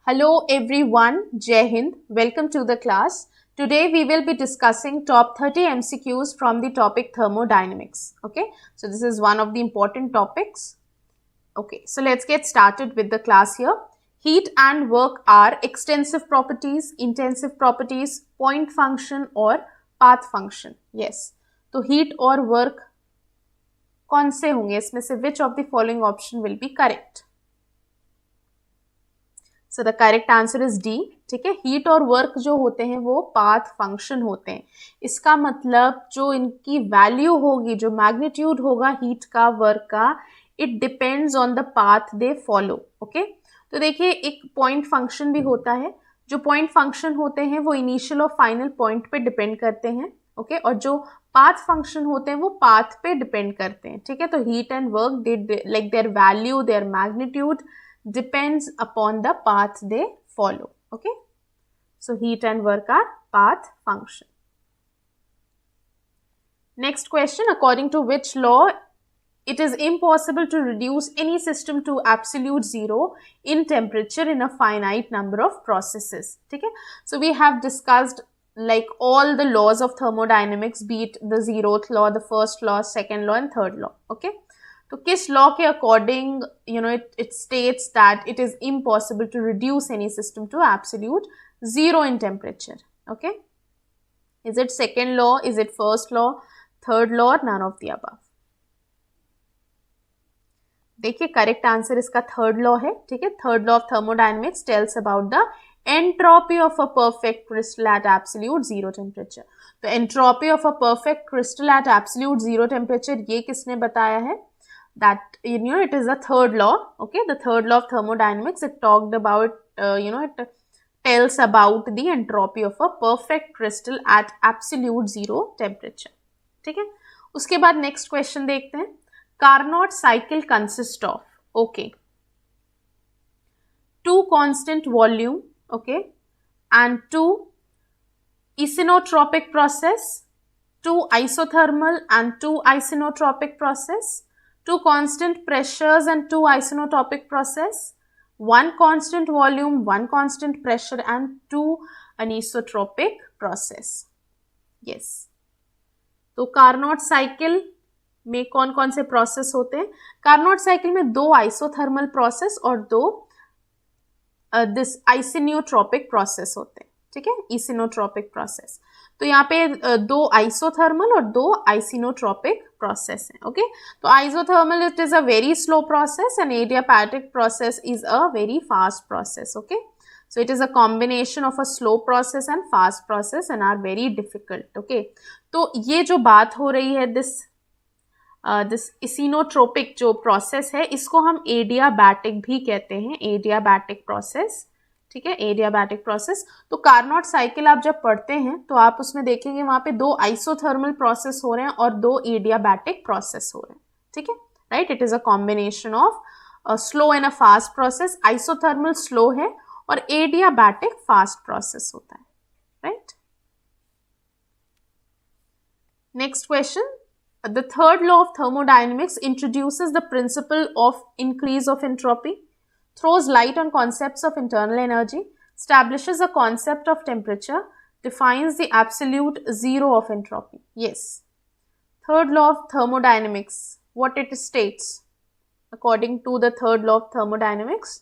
Hello everyone, Jai Hind. Welcome to the class. Today we will be discussing top 30 MCQs from the topic thermodynamics. Okay, so this is one of the important topics. Okay, so let's get started with the class here. Heat and work are extensive properties, intensive properties, point function or path function. Yes, तो heat और work कौन से होंगे इसमें से which of the following option will be correct? So the correct answer is D. ठीक है, heat और वर्क जो होते हैं वो पाथ फंक्शन होते हैं. इसका मतलब जो इनकी वैल्यू होगी, जो मैग्नीट्यूड होगा हीट का, वर्क का, it depends on the path they follow. Okay, तो देखिए एक पॉइंट फंक्शन भी होता है. जो पॉइंट फंक्शन होते हैं वो इनिशियल और फाइनल पॉइंट पे डिपेंड करते हैं. ओके, और जो पाथ फंक्शन होते हैं वो पाथ पे डिपेंड करते हैं. ठीक है, तो heat and work they like their value, there magnitude depends upon the path they follow. Okay, so heat and work are path function. Next question, according to which law it is impossible to reduce any system to absolute zero in temperature in a finite number of processes. Okay, so we have discussed like all the laws of thermodynamics, be it the zeroth law, the first law, second law and third law. Okay, तो किस law के according it states that it is impossible to reduce any system to absolute zero in temperature. Okay, is it second law, is it first law, third law, or none of the above? देखिए correct answer इसका third law है. ठीक है, third law of thermodynamics tells about the entropy of a perfect crystal at absolute zero temperature. तो entropy of a perfect crystal at absolute zero temperature ये किसने बताया है? That it is the third law. Okay, the third law of thermodynamics, it talked about it tells about the entropy of a perfect crystal at absolute zero temperature. ठीक है, उसके बाद next question देखते हैं. Carnot cycle consists of, okay, two constant volume, okay, and two isinotropic process, two isothermal and two isinotropic process, two constant pressures and two isotopic process, one constant volume, one constant pressure and two anisotropic process. Yes, तो Carnot cycle में कौन कौन से process होते हैं? Carnot cycle में दो isothermal process और दो दिस आइसिनियोट्रोपिक प्रोसेस होते हैं. ठीक है, इसिनोट्रोपिक प्रोसेस. तो यहाँ पे दो आइसोथर्मल और दो आइसिनोट्रोपिक प्रोसेस हैं. ओके, तो isothermal it is a very slow process and adiabatic process is a very fast process. Okay, so it is a combination of a slow process and fast process and are very difficult. Okay, तो ये जो बात हो रही है this इसिनोट्रोपिक जो process है इसको हम एडियाबैटिक भी कहते हैं, एडियाबैटिक प्रोसेस. ठीक है, एडियाबैटिक प्रोसेस. तो कार्नोट साइकिल आप जब पढ़ते हैं तो आप उसमें देखेंगे वहां पे दो आइसोथर्मल प्रोसेस हो रहे हैं और दो एडियाबैटिक प्रोसेस हो रहे हैं. ठीक है, right, it is a combination of slow and a fast process. Isothermal slow है और एडियाबैटिक फास्ट प्रोसेस होता है. Right, next question. The third law of thermodynamics introduces the principle of increase of entropy, throws light on concepts of internal energy, establishes a concept of temperature, defines the absolute zero of entropy. Yes, third law of thermodynamics, what it states according to the third law of thermodynamics,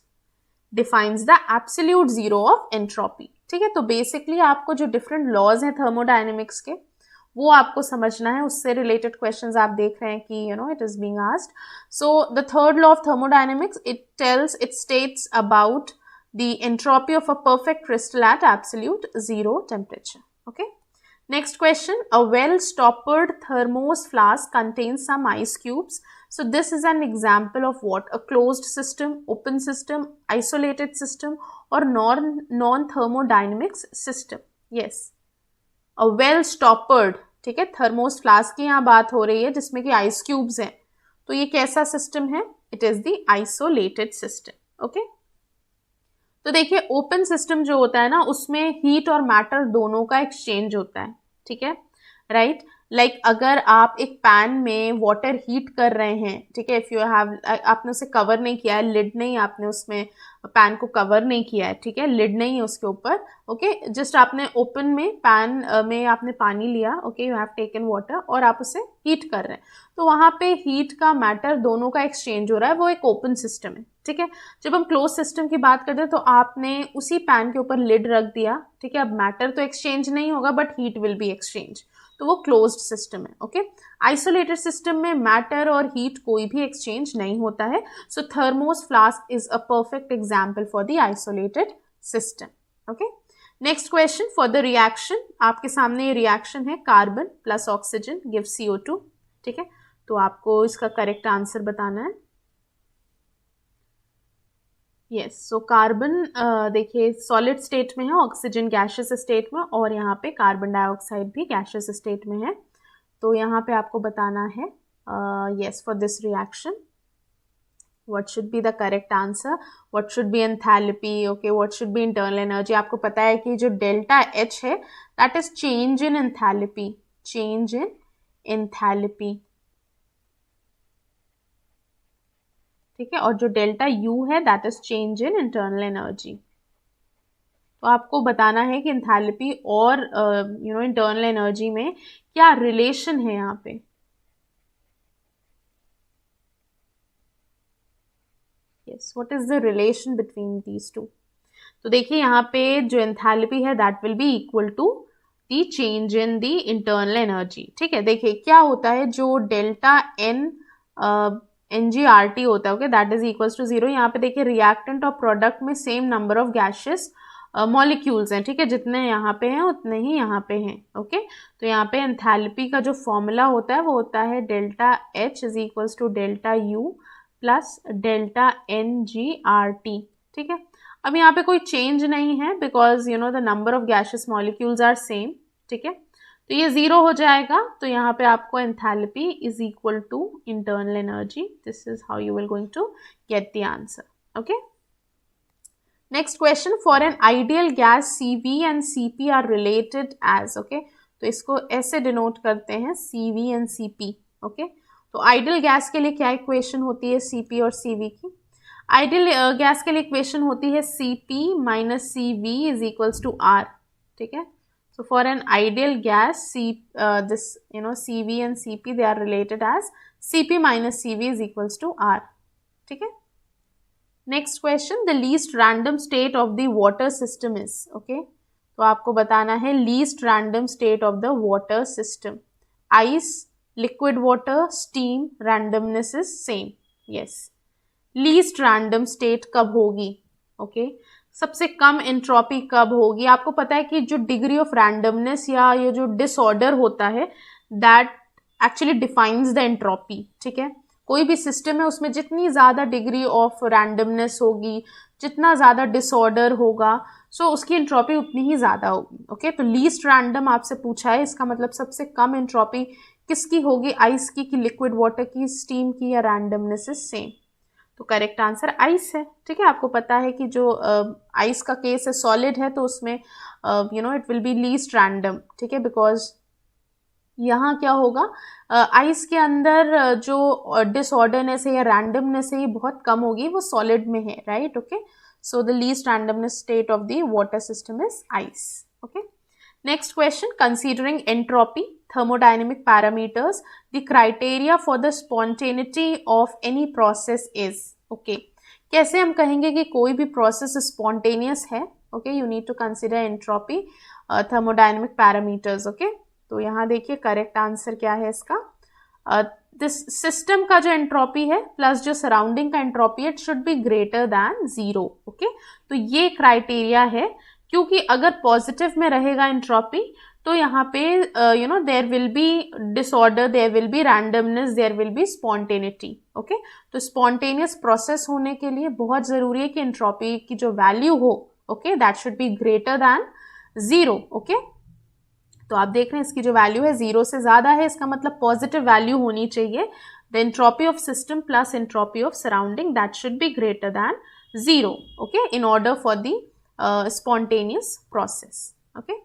defines the absolute zero of entropy. ठीक है, तो basically आपको जो different laws हैं thermodynamics के वो आपको समझना है. उससे रिलेटेड क्वेश्चंस आप देख रहे हैं कि it is being asked. So the third law of thermodynamics it states about the entropy of a perfect crystal at absolute zero temperature. Okay, next question. A well stoppered thermos flask contains some ice cubes. So this is an example of what? A closed system, open system, isolated system or non-thermodynamics system. Yes, a well stoppered. ठीक है, thermos flask की यहाँ बात हो रही है जिसमें कि आइस क्यूब्स हैं. तो ये कैसा सिस्टम है? It is the isolated system. Okay, तो देखिए ओपन सिस्टम जो होता है ना उसमें हीट और मैटर दोनों का एक्सचेंज होता है. ठीक है, राइट. लाइक अगर आप एक पैन में वाटर हीट कर रहे हैं, ठीक है, इफ़ यू हैव, आपने उसे कवर नहीं किया है, लिड नहीं, आपने उसमें पैन को कवर नहीं किया है, ठीक है, लिड नहीं है उसके ऊपर, ओके, जस्ट आपने ओपन में पैन में आपने पानी लिया, okay, you have taken water और आप उसे हीट कर रहे हैं, तो वहाँ पे हीट का मैटर दोनों का एक्सचेंज हो रहा है, वो एक ओपन सिस्टम है, ठीक है। जब हम क्लोज सिस्टम की बात करते हैं तो आपने उसी पैन के ऊपर लिड रख दिया, ठीक है, अब मैटर तो एक्सचेंज नहीं होगा but heat will be exchange, तो वो क्लोज्ड सिस्टम है, ओके। आइसोलेटेड सिस्टम में मैटर और हीट कोई भी एक्सचेंज नहीं होता है, so thermos flask is a perfect example for the isolated system, okay. Next question for the reaction, आपके सामने ये रिएक्शन है, carbon plus oxygen give CO2, ठीक है, तो आपको इसका करेक्ट आंसर बताना है। यस, सो कार्बन देखिए सॉलिड स्टेट में है, ऑक्सीजन गैशियस स्टेट में, और यहाँ पे कार्बन डाइऑक्साइड भी गैशियस स्टेट में है, तो यहाँ पे आपको बताना है yes for this reaction what should be the correct answer, what should be enthalpy, okay, what should be internal energy। आपको पता है कि जो डेल्टा H है that is change in enthalpy, change in enthalpy, ठीक है, और जो डेल्टा U है that is change in internal energy। तो आपको बताना है कि enthalpy और internal energy में क्या रिलेशन है यहाँ पे। Yes, what is the relation between these two? तो देखिए यहाँ पे जो एंथैल्पी है that will be equal to the change in the internal energy, ठीक है। देखिए क्या होता है, जो डेल्टा एन NGRT होता है, okay, that is equals to 0। यहाँ पे देखिए रिएक्टेंट और प्रोडक्ट में same number of gases molecules हैं, ठीक है, जितने यहाँ पे हैं उतने ही यहाँ पे हैं, ओके। तो यहाँ पे एंथैल्पी का जो फॉर्मूला होता है वो होता है delta H is equals to delta U plus delta NGRT, ठीक है। अब यहाँ पे कोई चेंज नहीं है because the number of gases molecules are same, ठीक है, तो ये 0 हो जाएगा, तो यहाँ पे आपको enthalpy is equal to internal energy, this is how you will going to get the answer, okay. Next question, for an ideal gas CV and CP are related as, okay, तो इसको ऐसे डिनोट करते हैं CV and CP, ओके। तो ideal gas के लिए क्या इक्वेशन होती है CP और CV की? आइडियल गैस के लिए इक्वेशन होती है CP minus CV is equals to R, ठीक है। So for an ideal gas this CV and CP they are related as CP minus CV is equals to R, ठीक है। Next question, the least random state of the water system is, okay, तो आपको बताना है least random state of the water system, ice, liquid water, steam, randomness is same, yes. Least random state कब होगी, okay, सबसे कम entropy कब होगी? आपको पता है कि जो डिग्री ऑफ रैंडमनेस या ये जो डिसऑर्डर होता है that actually defines the entropy, ठीक है। कोई भी सिस्टम है उसमें जितनी ज़्यादा डिग्री ऑफ रैंडमनेस होगी, जितना ज़्यादा डिसऑर्डर होगा, सो उसकी एंट्रोपी उतनी ही ज़्यादा होगी, ओके। तो लीस्ट रैंडम आपसे पूछा है, इसका मतलब सबसे कम एंट्रोपी किसकी होगी, आइस की, कि लिक्विड वाटर की, स्टीम की, या रैंडमनेस इज सेम? तो करेक्ट आंसर आइस है, ठीक है। आपको पता है कि जो आइस का केस है सॉलिड है, तो उसमें it will be least random, ठीक है, बिकॉज यहाँ क्या होगा, आइस के अंदर जो डिसऑर्डरनेस है या रैंडमनेस है ये बहुत कम होगी, वो सॉलिड में है, right, okay. So the least randomness state of the water system is ice, okay. Next question, considering entropy, thermodynamic parameters, the criteria for the spontaneity of any process is, okay। कैसे हम कहेंगे कि कोई भी process spontaneous है, okay, you need to consider entropy, thermodynamic parameters, okay. तो यहाँ देखिए करेक्ट आंसर क्या है इसका, दिस सिस्टम का जो एंट्रोपी है प्लस जो सराउंडिंग का एंट्रोपी है, it should be greater than 0, okay. तो ये क्राइटेरिया है, क्योंकि अगर पॉजिटिव में रहेगा एंट्रोपी तो यहाँ पे there will be disorder, there will be randomness, there will be spontaneity, okay. तो स्पॉन्टेनियस प्रोसेस होने के लिए बहुत ज़रूरी है कि एंट्रोपी की जो वैल्यू हो, okay, that should be greater than 0, okay. तो आप देख रहे हैं इसकी जो वैल्यू है 0 से ज़्यादा है, इसका मतलब पॉजिटिव वैल्यू होनी चाहिए। The entropy of system plus entropy of surrounding that should be greater than 0, okay, in order for the spontaneous process, okay।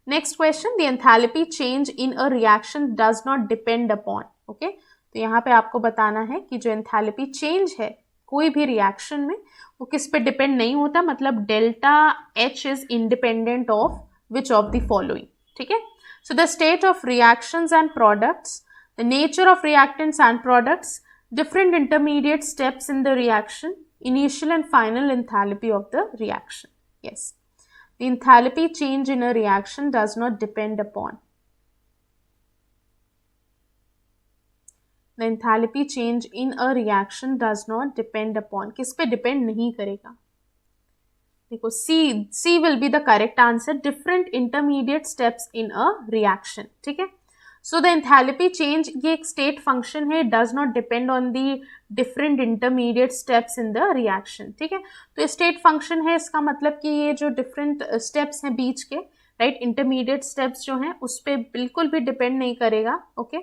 Next question, the enthalpy change in a reaction does not depend upon, okay, तो यहाँ पे आपको बताना है कि जो enthalpy change है कोई भी रिएक्शन में वो किस पे डिपेंड नहीं होता, मतलब delta H is independent of which of the following, ठीक है। So the state of reactions and products, the nature of reactants and products, different intermediate steps in the reaction, initial and final enthalpy of the reaction. Yes, the enthalpy change in a reaction does not depend upon. The enthalpy change in a reaction does not depend upon. किस पे depend नहीं करेगा? देखो C will be the correct answer. Different intermediate steps in a reaction. ठीक है? So the enthalpy change ये एक state function है, does not depend on the different intermediate steps in the reaction, ठीक है। तो ये स्टेट फंक्शन है, इसका मतलब कि ये जो डिफरेंट स्टेप्स हैं बीच के, राइट, इंटरमीडिएट स्टेप्स जो हैं उस पर बिल्कुल भी डिपेंड नहीं करेगा, okay.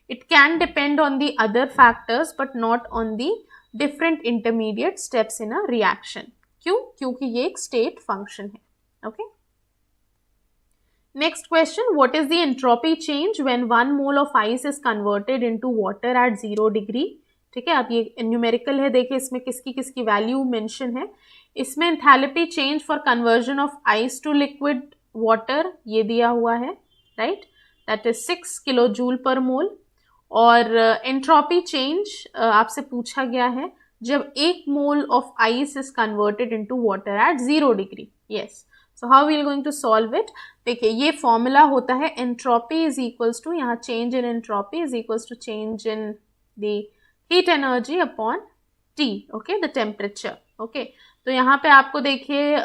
It can depend on the other factors but not on the different intermediate steps in a reaction. क्यों? क्योंकि ये एक स्टेट फंक्शन है, okay. Next question, what is the entropy change when 1 mole of ice is converted into water at 0 degree? ठीक है, अब ये numerical है, देखिए इसमें किसकी किसकी वैल्यू मेंशन है। इसमें enthalpy change for conversion of ice to liquid water ये दिया हुआ है, right, that is 6 kilo joule per mole. और एंट्रोपी चेंज आपसे पूछा गया है जब 1 mole of ice is converted into water at 0 degree. Yes, so how we are going to solve it? देखिए ये फॉर्मूला होता है एंट्रोपी इज इक्वल्स टू, यहाँ change in entropy is equals to change in the heat energy upon T, okay, the temperature, okay. तो यहाँ पे आपको देखिए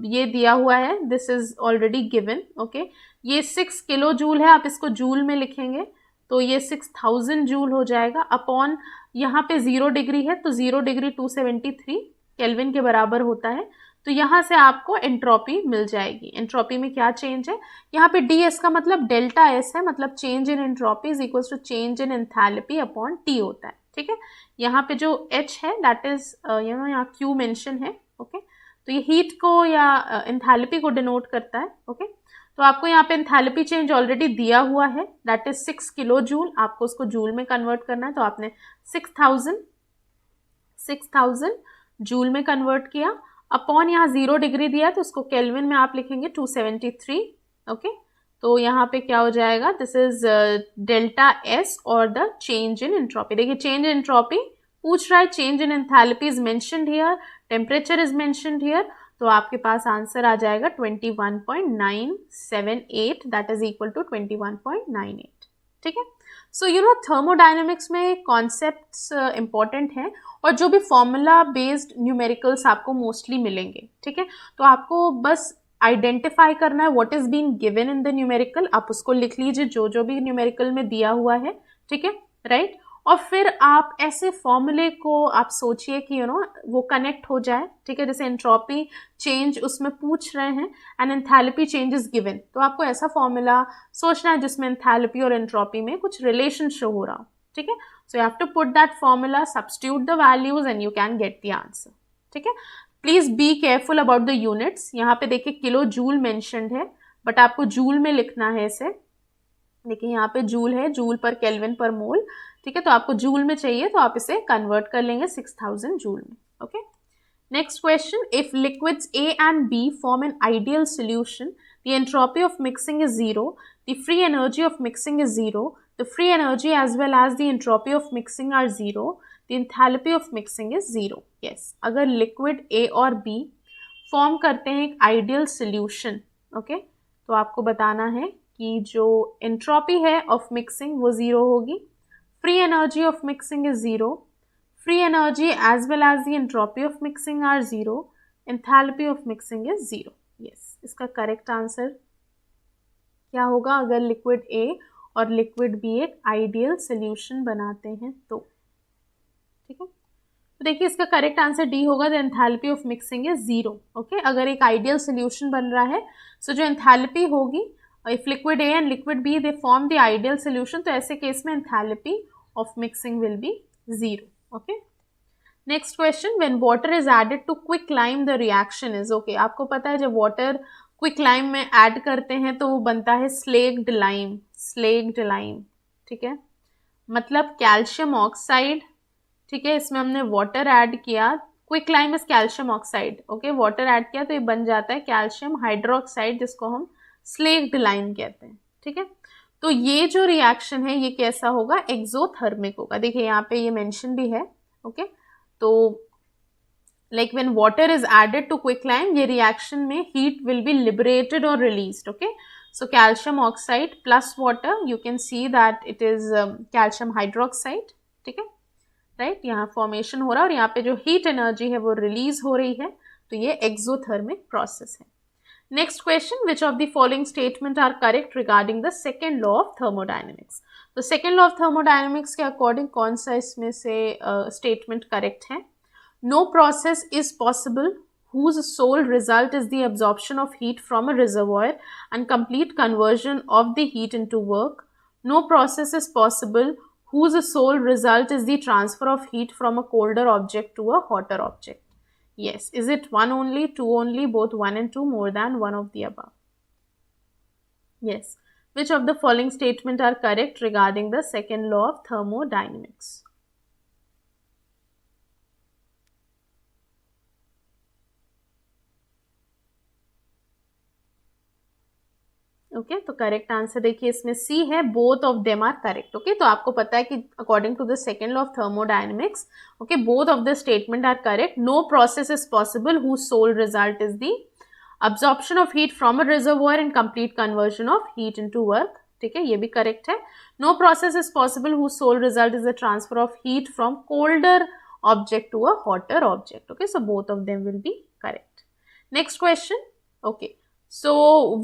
ये दिया हुआ है, this is already given, okay. ये 6 किलो जूल है, आप इसको जूल में लिखेंगे तो ये 6000 जूल हो जाएगा अपॉन, यहाँ पे 0 डिग्री है तो 0 डिग्री 273 केल्विन के बराबर होता है। तो यहाँ से आपको एंट्रोपी मिल जाएगी। एंट्रोपी में क्या चेंज है, यहाँ पे डी एस का मतलब डेल्टा एस है, मतलब change in entropy is equals to change in enthalpy upon T होता है, ठीक है। यहाँ पे जो एच है दैट इज यहाँ क्यू मेंशन है, ओके। तो ये हीट को या एंथैल्पी को डिनोट करता है, ओके। तो आपको यहाँ पे एंथैल्पी चेंज ऑलरेडी दिया हुआ है, दैट इज 6 किलो जूल, आपको उसको जूल में कन्वर्ट करना है, तो आपने 6000 जूल में कन्वर्ट किया अपॉन यहाँ 0 डिग्री दिया तो उसको केल्विन में आप लिखेंगे 273, ओके। तो यहाँ पे क्या हो जाएगा, दिस इज डेल्टा एस और द चेंज इन एंट्रोपी। देखिए चेंज इन एंट्रोपी पूछ रहा है, change in enthalpy is mentioned here, temperature is mentioned here, तो आपके पास आंसर आ जाएगा 21.978, दैट इज इक्वल टू 21.98, ठीक है। सो यू नो थर्मोडायनेमिक्स में कॉन्सेप्ट्स इंपॉर्टेंट हैं और जो भी फॉर्मूला बेस्ड न्यूमेरिकल्स आपको मोस्टली मिलेंगे, ठीक है। तो आपको बस आइडेंटिफाई करना है what is been given in the numerical, आप उसको लिख लीजिए जो भी न्यूमेरिकल में दिया हुआ है, ठीक है, राइट। और फिर आप ऐसे फॉर्मूले को आप सोचिए कि वो कनेक्ट हो जाए, ठीक है। जैसे एंट्रोपी चेंज उसमें पूछ रहे हैं and enthalpy change is given, तो आपको ऐसा फॉर्मूला सोचना है जिसमें एंथैल्पी और एंट्रोपी में कुछ रिलेशन शो हो रहा हो, ठीक है। So you have to put that formula, substitute the values and you can get the answer, ठीक है। Please be careful about the units. यहाँ पे देखिए किलो जूल मेंशन्ड है बट आपको जूल में लिखना है इसे, देखिए यहाँ पे जूल है, जूल पर केल्विन पर मोल, ठीक है। तो आपको जूल में चाहिए तो आप इसे कन्वर्ट कर लेंगे 6000 जूल में, okay. Next question, if liquids A and B form an ideal solution, the entropy of mixing is 0, the free energy of mixing is 0, the free energy as well as the entropy of mixing are 0, the enthalpy of mixing is 0. Yes, अगर liquid A और B form करते हैं एक ideal solution, okay, तो आपको बताना है कि जो एंट्रोपी है ऑफ मिक्सिंग वो 0 होगी, free energy of mixing is 0, free energy as well as the entropy of mixing are 0, enthalpy of mixing is 0. Yes, इसका करेक्ट आंसर क्या होगा अगर लिक्विड A और लिक्विड B एक आइडियल सोल्यूशन बनाते हैं तो, ठीक है। तो देखिए इसका करेक्ट आंसर डी होगा, the enthalpy of mixing is 0, okay. अगर एक आइडियल सोल्यूशन बन रहा है सो जो एंथैल्पी होगी, if liquid A and liquid B they form the ideal solution, तो ऐसे केस में enthalpy of mixing will be 0, okay. Next question, when water is added to quick lime the reaction is, okay. आपको पता है जब water quick lime में add करते हैं तो वो बनता है स्लेग्ड लाइम, स्लेग्ड लाइम, ठीक है, मतलब कैल्शियम ऑक्साइड, ठीक है, इसमें हमने वाटर ऐड किया, quick lime is calcium oxide, okay, water add किया तो ये बन जाता है कैल्शियम हाइड्रोक्साइड, जिसको हम स्लेग्ड लाइम कहते हैं, ठीक है। तो ये जो रिएक्शन है ये कैसा होगा, एक्सोथर्मिक होगा। देखिए यहाँ पे ये मेंशन भी है, ओके, तो like when water is added to quicklime, ये reaction में heat will be liberated or released, okay. So calcium oxide plus water, you can see that it is calcium hydroxide, ठीक है, right, यहाँ formation हो रहा है और यहाँ पे जो heat energy है वो release हो रही है, तो ये exothermic process है। Next question, which of the following statement are correct regarding the second law of thermodynamics? तो second law of thermodynamics के according कौन सा इसमें से statement correct है? No process is possible whose sole result is the absorption of heat from a reservoir and complete conversion of the heat into work. No process is possible whose sole result is the transfer of heat from a colder object to a hotter object. Yes. Is it one only, two only, both one and two, more than one of the above? Yes. Which of the following statements are correct regarding the second law of thermodynamics? Okay तो correct answer देखिए इसमें C है, both of them are correct. Okay तो आपको पता है कि according to the second law of thermodynamics, okay, both of the statement are correct. No process is possible whose sole result is the absorption of heat from a reservoir and complete conversion of heat into work, ठीक है, ये भी correct है। No process is possible whose sole result is the transfer of heat from colder object to a hotter object, okay, so both of them will be correct. Next question, okay, so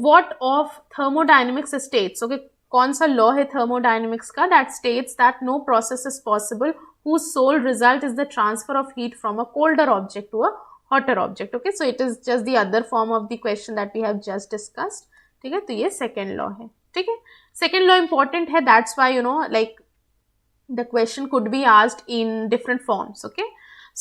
what of thermodynamics states, okay, कौन सा law है thermodynamics का that states that no process is possible whose sole result is the transfer of heat from a colder object to a hotter object, okay, so it is just the other form of the question that we have just discussed, ठीक है, तो ये second law है, ठीक है। second law important है, that's why you know like the question could be asked in different forms, okay,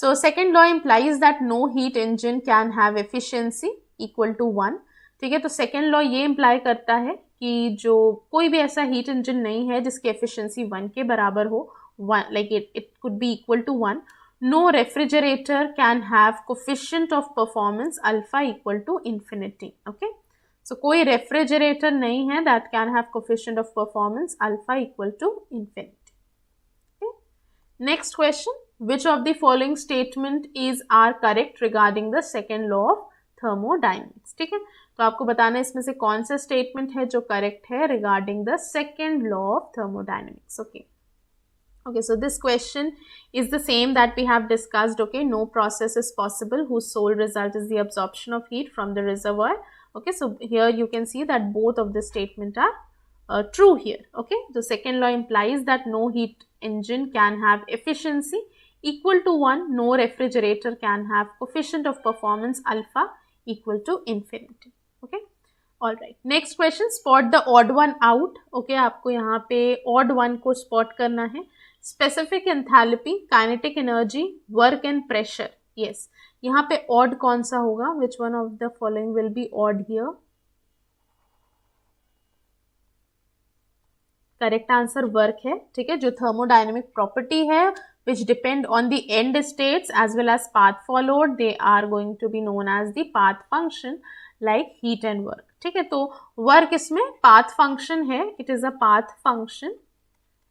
so second law implies that no heat engine can have efficiency equal to 1, ठीक है, तो second law ये imply करता है कि जो कोई भी ऐसा heat engine नहीं है जिसकी efficiency 1 के बराबर हो, 1 like it could be equal to 1. No refrigerator can have coefficient of performance alpha equal to infinity, okay, so कोई refrigerator नहीं है that can have coefficient of performance alpha equal to infinity, okay. Next question, which of the following statement are correct regarding the second law of thermodynamics, ठीक है, तो आपको बताना है इसमें से कौन सा statement है जो correct है regarding the second law of thermodynamics, okay. Okay, so this question is the same that we have discussed, okay, no process is possible whose sole result is the absorption of heat from the reservoir, okay, so here you can see that both of the statement are true here, okay. The second law implies that no heat engine can have efficiency equal to 1, no refrigerator can have coefficient of performance alpha equal to infinity, okay. All right, next question, spot the odd one out, okay, आपको यहाँ पे odd one को spot करना है। Specific enthalpy, kinetic energy, work and pressure, yes, यहाँ पे odd कौन सा होगा, which one of the following will be odd here? Correct answer work है, ठीक है, जो थर्मोडायनेमिक प्रॉपर्टी है which depend on the end states as well as path followed, they are going to be known as the path function like heat and work, ठीक है, तो work इसमें path function है, it is a path function,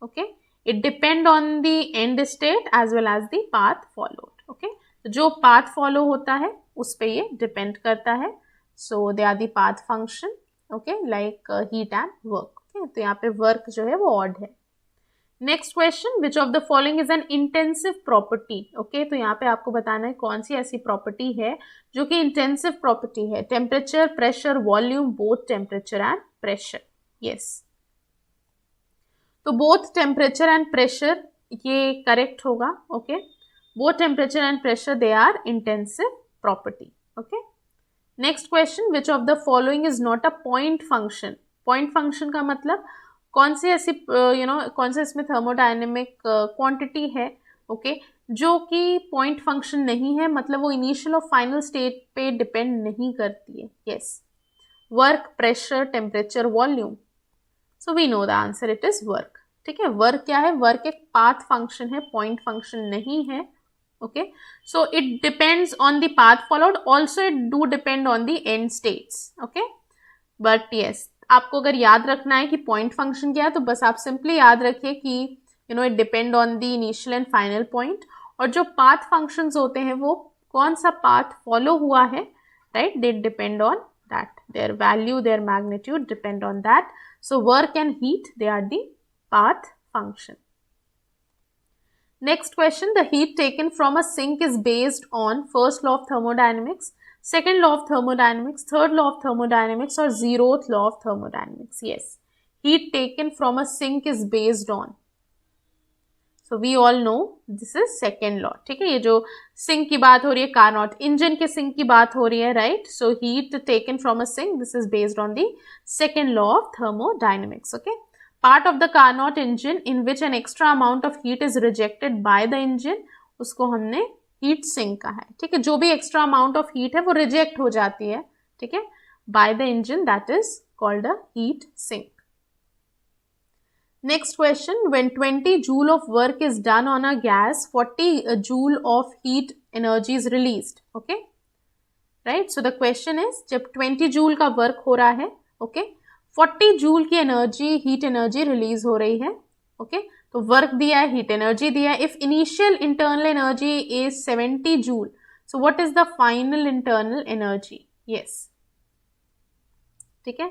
okay, it depend on the end state as well as the path followed, okay, तो जो path follow होता है उस पे ये depend करता है, so they are the path function, okay, like heat and work, okay, तो यहाँ पे work जो है वो odd है। next question, which of the following is an intensive property, okay, तो यहाँ पे आपको बताना है कौन सी ऐसी property है जो कि intensive property है, temperature, pressure, volume, both temperature and pressure, yes, तो बोथ टेम्परेचर एंड प्रेशर ये करेक्ट होगा, okay, both temperature and pressure they are intensive property, okay. Next question, which of the following is not a point function, point function का मतलब कौन सी ऐसी कौन सा इसमें थर्मोडायनेमिक क्वांटिटी है, ओके, जो कि पॉइंट फंक्शन नहीं है, मतलब वो इनिशियल और फाइनल स्टेट पे डिपेंड नहीं करती है, yes, work, pressure, temperature, volume? So we know the answer, it is work. ठीक है, वर्क क्या है? वर्क एक पाथ फंक्शन है, पॉइंट फंक्शन नहीं है. Okay, so it depends on the path followed, also it do depend on the end states. Okay, but yes, आपको अगर याद रखना है कि पॉइंट फंक्शन क्या है, तो बस आप सिंपली याद रखिए कि you know it depend on the initial and final point. और जो पाथ फंक्शंस होते हैं वो कौन सा पाथ फॉलो हुआ है, right, they depend on that. Their value, there magnitude depend on that. So work and heat, they are the path function. Next question, the heat taken from a sink is based on first law of thermodynamics, second law of thermodynamics, third law of thermodynamics, or zeroth law of thermodynamics? Yes, heat taken from a sink is based on. So we all know this is second law. ठीक है, ये जो sink की बात हो रही है, कारनॉट engine के सिंक की बात हो रही है, right. So heat taken from a sink, this is based on the second law of thermodynamics. Okay, part of the Carnot engine in which an extra amount of heat is rejected by the engine, उसको हमने heat sink कहा है. ठीक है, जो भी extra amount of heat है वो रिजेक्ट हो जाती है, ठीक है, by the engine, that is called a heat sink. Next question, when 20 joule of work is done on a gas, 40 joule of heat energy is released. Okay, right. So the question is, जब 20 joule का work हो रहा है, okay, 40 joule की energy, heat energy release हो रही है. Okay, तो work दिया है, heat energy दिया है. If initial internal energy is 70 joule, so what is the final internal energy? Yes, ठीक है.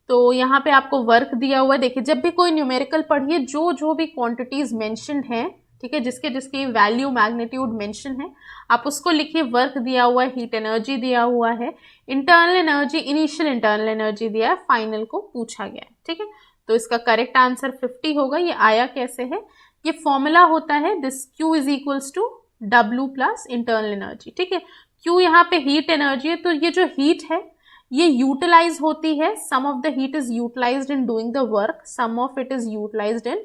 तो यहाँ पे आपको वर्क दिया हुआ है. देखिए, जब भी कोई न्यूमेरिकल पढ़िए, जो भी क्वांटिटीज मेंशन्ड है, ठीक है, जिसकी वैल्यू, मैग्नीट्यूड मेंशन है, आप उसको लिखिए. वर्क दिया हुआ है, हीट एनर्जी दिया हुआ है, internal energy, initial internal energy दिया है, फाइनल को पूछा गया है. ठीक है, तो इसका करेक्ट आंसर 50 होगा. ये आया कैसे है? ये फॉर्मूला होता है, this Q is equals to W plus internal energy. ठीक है, Q यहाँ पे हीट एनर्जी है, तो ये जो हीट है ये यूटिलाइज होती है. Some of the heat is utilized in doing the work, some of it is utilized in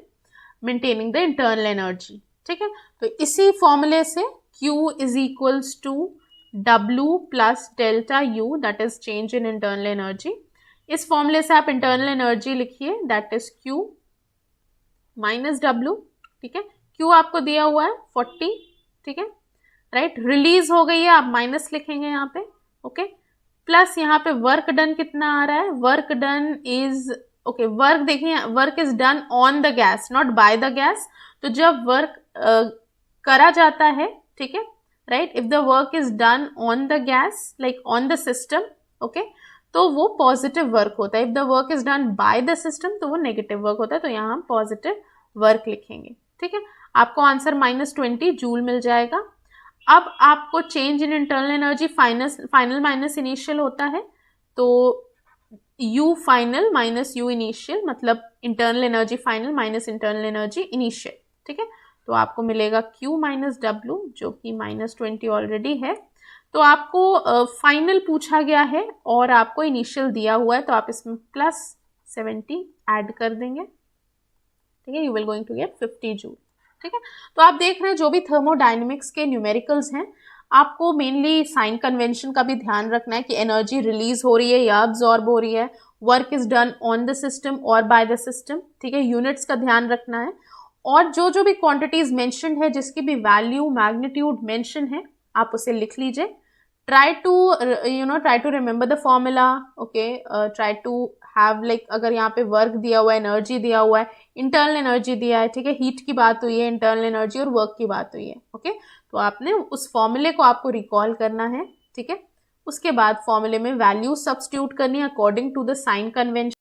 maintaining the internal energy. ठीक है, तो इसी फॉर्मूले से Q is equals to W plus delta U, that is change in internal energy. इस फॉर्मूले से आप इंटरनल एनर्जी लिखिए, that is Q minus W. ठीक है, Q आपको दिया हुआ है 40. ठीक है, राइट, रिलीज हो गई है, आप माइनस लिखेंगे यहाँ पे. ओके, प्लस यहाँ पे वर्क डन कितना आ रहा है? Work done is, okay, work देखिए, work is done on the gas, not by the gas. तो जब वर्क करा जाता है, ठीक है, right, if the work is done on the gas, like on the system, okay, तो वो पॉजिटिव वर्क होता है. If the work is done by the system, तो वो नेगेटिव वर्क होता है. तो यहाँ हम पॉजिटिव वर्क लिखेंगे. ठीक है, आपको आंसर -20 जूल मिल जाएगा. अब आपको change in internal energy final minus initial होता है, तो U final minus U initial, मतलब internal energy final minus internal energy initial. ठीक है, तो आपको मिलेगा Q माइनस W, जो कि -20 ऑलरेडी है. तो आपको फाइनल पूछा गया है और आपको इनिशियल दिया हुआ है, तो आप इसमें +70 ऐड कर देंगे. ठीक है, you will going to get 50 joule. ठीक है, तो आप देख रहे हैं जो भी थर्मोडायनेमिक्स के न्यूमेरिकल्स हैं, आपको मेनली साइन कन्वेंशन का भी ध्यान रखना है कि एनर्जी रिलीज हो रही है या अब्जॉर्ब हो रही है, work is done on the system और बाय द सिस्टम. ठीक है, यूनिट्स का ध्यान रखना है, और जो भी क्वांटिटीज मेंशन्ड है, जिसकी भी वैल्यू, मैग्नीट्यूड मेंशन है, आप उसे लिख लीजिए. Try to remember the formula. Okay, try to have, like, अगर यहाँ पे वर्क दिया हुआ है, एनर्जी दिया हुआ है, इंटरनल एनर्जी दिया है, ठीक है, हीट की बात हुई है, इंटरनल एनर्जी और वर्क की बात हुई है. ओके, तो आपने उस फॉर्मूले को आपको रिकॉल करना है. ठीक है, उसके बाद फॉर्मूले में वैल्यू सब्स्टिट्यूट करनी है according to the sign convention.